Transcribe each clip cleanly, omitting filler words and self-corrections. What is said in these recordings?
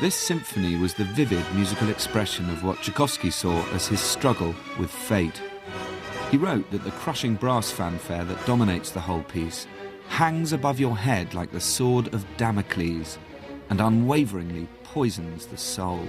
This symphony was the vivid musical expression of what Tchaikovsky saw as his struggle with fate. He wrote that the crushing brass fanfare that dominates the whole piece hangs above your head like the sword of Damocles and unwaveringly poisons the soul.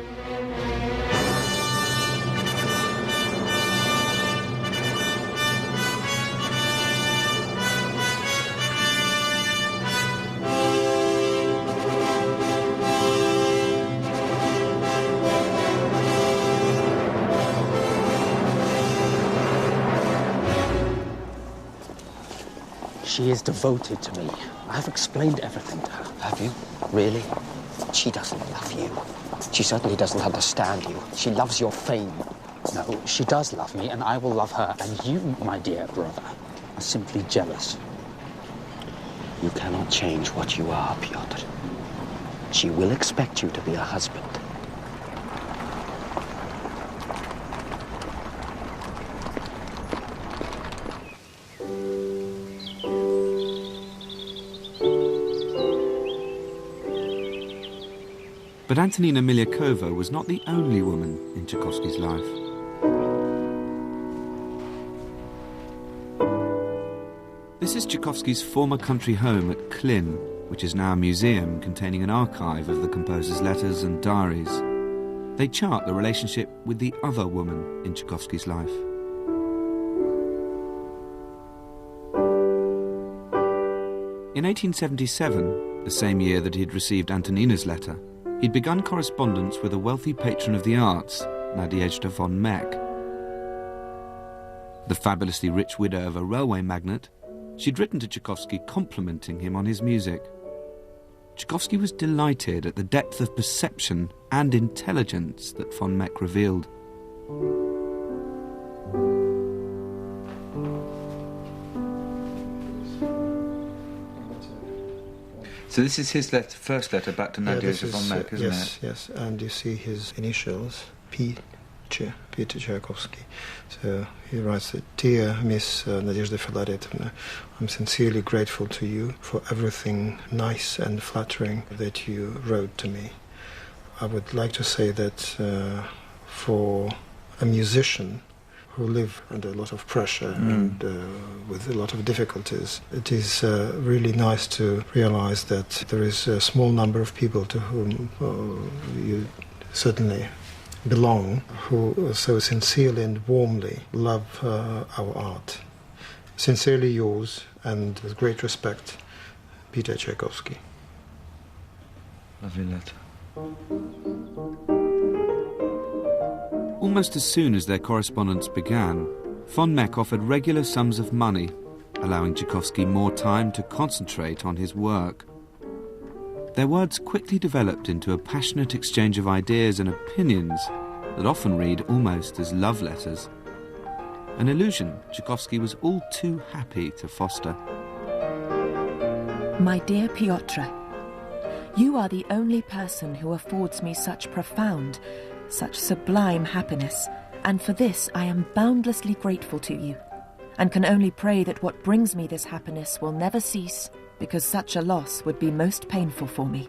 She is devoted to me. I have explained everything to her. Have you? Really? She doesn't love you. She certainly doesn't understand you. She loves your fame. No, she does love me, and I will love her. And you, my dear brother, are simply jealous. You cannot change what you are, Piotr. She will expect you to be a husband. But Antonina Milyakova was not the only woman in Tchaikovsky's life. This is Tchaikovsky's former country home at Klin, which is now a museum containing an archive of the composer's letters and diaries. They chart the relationship with the other woman in Tchaikovsky's life. In 1877, the same year that he had received Antonina's letter, he'd begun correspondence with a wealthy patron of the arts, Nadezhda von Meck. The fabulously rich widow of a railway magnate, she'd written to Tchaikovsky complimenting him on his music. Tchaikovsky was delighted at the depth of perception and intelligence that von Meck revealed. So this is his first letter back to Nadezhda von Meck, isn't it? Yes, and you see his initials, Peter Tchaikovsky. So he writes that, "Dear Miss Nadezhda Filaretovna, I'm sincerely grateful to you for everything nice and flattering that you wrote to me. I would like to say that for a musician who live under a lot of pressure and with a lot of difficulties, it is really nice to realize that there is a small number of people to whom you certainly belong, who so sincerely and warmly love our art. Sincerely yours, and with great respect, Peter Tchaikovsky." Lovely letter. Almost as soon as their correspondence began, von Meck offered regular sums of money, allowing Tchaikovsky more time to concentrate on his work. Their words quickly developed into a passionate exchange of ideas and opinions that often read almost as love letters. An illusion Tchaikovsky was all too happy to foster. My dear Piotr, you are the only person who affords me such profound, such sublime happiness, and for this I am boundlessly grateful to you, and can only pray that what brings me this happiness will never cease, because such a loss would be most painful for me.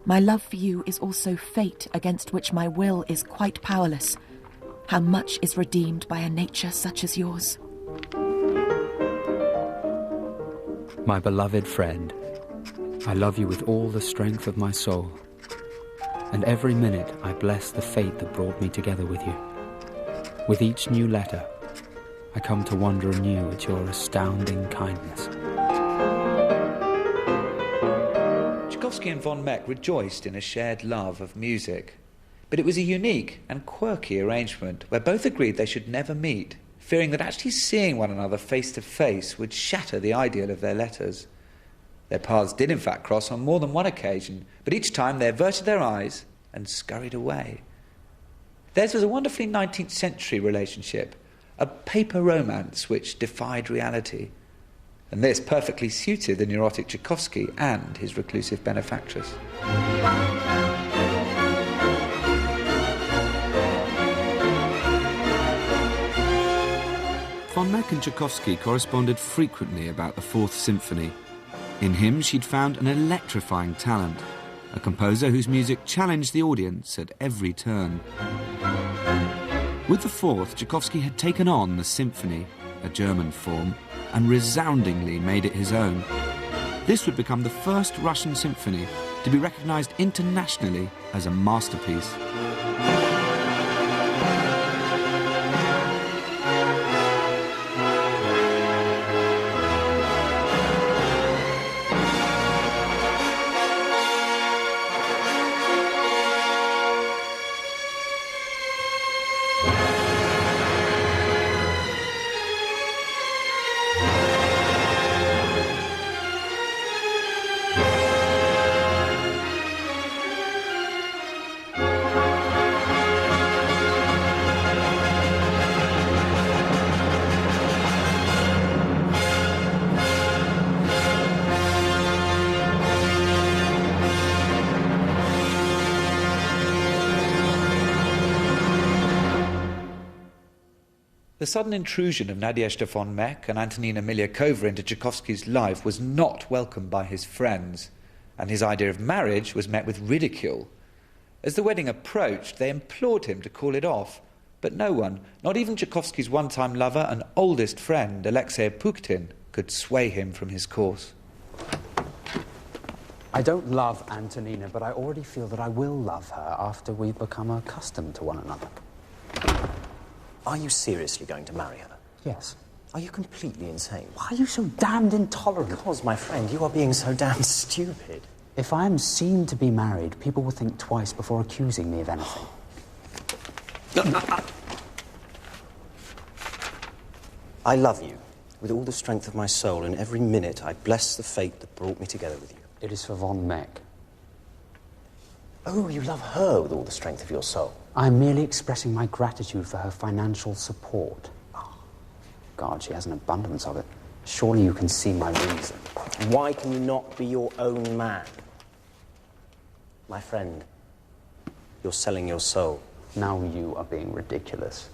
My love for you is also fate against which my will is quite powerless. How much is redeemed by a nature such as yours? My beloved friend, I love you with all the strength of my soul. And every minute I bless the fate that brought me together with you. With each new letter, I come to wonder anew at your astounding kindness. Tchaikovsky and von Meck rejoiced in a shared love of music, but it was a unique and quirky arrangement where both agreed they should never meet, fearing that actually seeing one another face to face would shatter the ideal of their letters. Their paths did in fact cross on more than one occasion, but each time they averted their eyes and scurried away. Theirs was a wonderfully 19th century relationship, a paper romance which defied reality. And this perfectly suited the neurotic Tchaikovsky and his reclusive benefactress. Von Meck and Tchaikovsky corresponded frequently about the Fourth Symphony. In him she'd found an electrifying talent, a composer whose music challenged the audience at every turn. With the fourth, Tchaikovsky had taken on the symphony, a German form, and resoundingly made it his own. This would become the first Russian symphony to be recognized internationally as a masterpiece. The sudden intrusion of Nadezhda von Meck and Antonina Milyakova into Tchaikovsky's life was not welcomed by his friends, and his idea of marriage was met with ridicule. As the wedding approached, they implored him to call it off, but no one, not even Tchaikovsky's one-time lover and oldest friend, Alexei Pukhtin, could sway him from his course. I don't love Antonina, but I already feel that I will love her after we've become accustomed to one another. Are you seriously going to marry her? Yes. Are you completely insane? Why are you so damned intolerant? Because, my friend, you are being so damn stupid. If I am seen to be married, people will think twice before accusing me of anything. I love you with all the strength of my soul, and every minute I bless the fate that brought me together with you. It is for von Meck. Oh, you love her with all the strength of your soul. I'm merely expressing my gratitude for her financial support. Oh, God, she has an abundance of it. Surely you can see my reason. Why can you not be your own man? My friend, you're selling your soul. Now you are being ridiculous.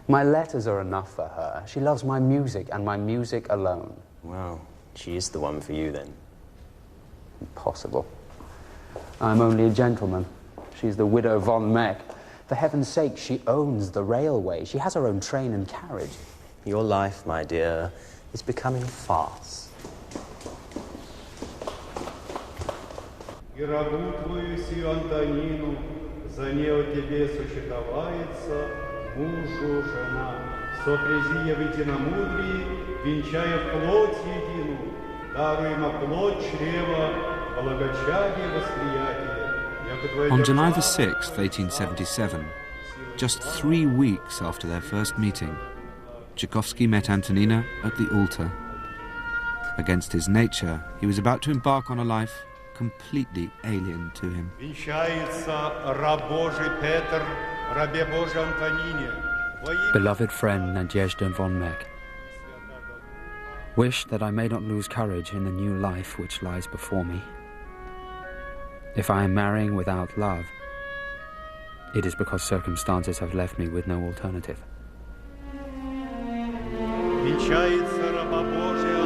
My letters are enough for her. She loves my music and my music alone. Well, she is the one for you then. Impossible. I'm only a gentleman. She's the widow von Meck. For heaven's sake, she owns the railway. She has her own train and carriage. Your life, my dear, is becoming a farce. И рабу твою сию Антонину, за нею тебе существуется мужу жена. Сопрязи в единомудрии, венчая в плоть едину, даруема плоть чрева, благочадие восприятие. On July the 6th, 1877, just 3 weeks after their first meeting, Tchaikovsky met Antonina at the altar. Against his nature, he was about to embark on a life completely alien to him. Beloved friend Nadezhda von Meck, wish that I may not lose courage in the new life which lies before me. If I am marrying without love, it is because circumstances have left me with no alternative. Венчается раба Божия